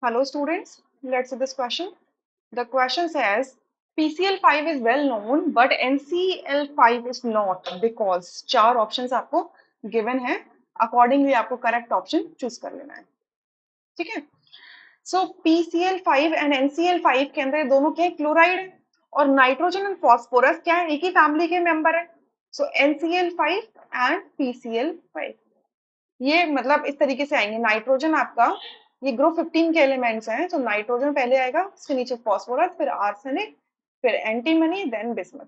Hello students, let's see this question. The question says PCl5 is well known but NCl5 is not because चार options आपको given है, accordingly आपको correct option choose कर लेना है, ठीक है? So PCl5 and NCl5 के अंदर दोनों क्या है, क्लोराइड है और नाइट्रोजन एंड फॉस्फोरस क्या है, एक ही फैमिली के मेंबर है. So NCl5 and PCl5 ये मतलब इस तरीके से आएंगे. नाइट्रोजन आपका ये ग्रुप 15 के एलिमेंट्स हैं, तो नाइट्रोजन पहले आएगा, उसके नीचे फॉस्फोरस, फिर आर्सेनिक, फिर एंटीमनी, देन बिस्मथ.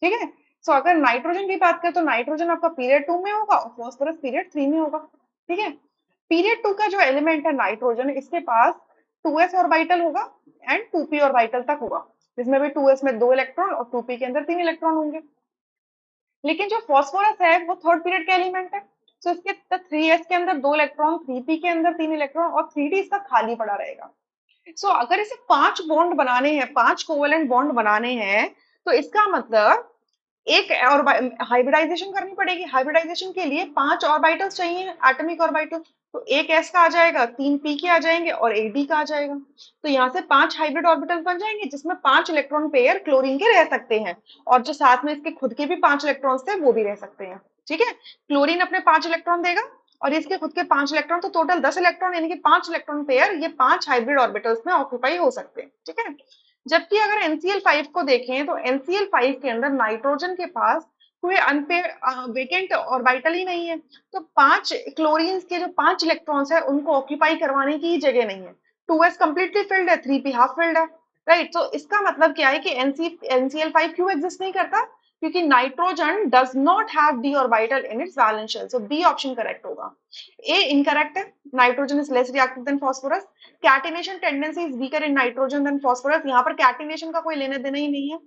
ठीक है. सो अगर नाइट्रोजन की बात करें तो नाइट्रोजन आपका पीरियड 2 में होगा और फॉस्फोरस पीरियड 3 में होगा. ठीक है. पीरियड 2 का जो एलिमेंट है नाइट्रोजन, इसके पास 2s ऑर्बिटल होगा एंड 2p ऑर्बिटल तक होगा, जिसमें भी 2s में 2 इलेक्ट्रॉन और 2p के अंदर 3 इलेक्ट्रॉन होंगे. लेकिन जो फॉस्फोरस है वो थर्ड पीरियड का एलिमेंट है, तो इसके 3s के अंदर 2 इलेक्ट्रॉन, 3p के अंदर 3 इलेक्ट्रॉन और 3d इसका खाली पड़ा रहेगा. सो अगर इसे 5 बॉन्ड बनाने हैं, 5 कोवेलेंट बॉन्ड बनाने हैं, तो इसका मतलब एक और हाइब्रिडाइजेशन करनी पड़ेगी. हाइब्रिडाइजेशन के लिए 5 ऑर्बिटल्स चाहिए, एटॉमिक ऑर्बिटल. तो एक s का आ जाएगा, 3 p के आ जाएंगे और एक d का आ जाएगा. तो यहाँ से 5 हाइब्रिड ऑर्बिटल बन जाएंगे, जिसमें 5 इलेक्ट्रॉन पेयर क्लोरीन के रह सकते हैं और जो साथ में इसके खुद के भी 5 इलेक्ट्रॉन्स थे वो भी रह सकते हैं. ठीक है. क्लोरीन अपने 5 इलेक्ट्रॉन देगा और इसके खुद के 5 इलेक्ट्रॉन, तो टोटल 10 इलेक्ट्रॉन, यानी कि 5 इलेक्ट्रॉन पेयर ये 5 हाइब्रिड ऑर्बिटल्स में ऑक्यूपाई हो सकते हैं. ठीक है. जबकि अगर NCl5 को देखें तो NCl5 के अंदर नाइट्रोजन के पास कोई अनपेयर वेकेंट ऑर्बिटल ही नहीं है, तो 5 क्लोरीन के जो 5 इलेक्ट्रॉन्स है उनको ऑक्यूपाई करवाने की जगह नहीं है. 2s कंप्लीटली फिल्ड है, 3p हाफ फिल्ड है. राइट. तो इसका मतलब क्या है कि NCl5 क्यों एग्जिस्ट नहीं करता, क्योंकि nitrogen does not have d orbital in its valence shell. So B option correct होगा. ए इनकरेक्ट है. Nitrogen is less reactive than phosphorus. Catenation tendency is weaker in nitrogen than phosphorus. यहाँ पर catenation का कोई लेना देना ही नहीं है.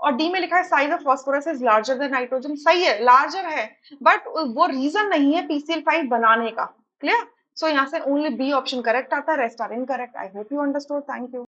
और डी में लिखा है size of phosphorus is larger than nitrogen. सही है, लार्जर है, बट वो रीजन नहीं है PCl5 बनाने का. क्लियर. सो यहाँ से ओनली बी ऑप्शन करेक्ट आता है, rest are incorrect. I hope you understood. Thank you.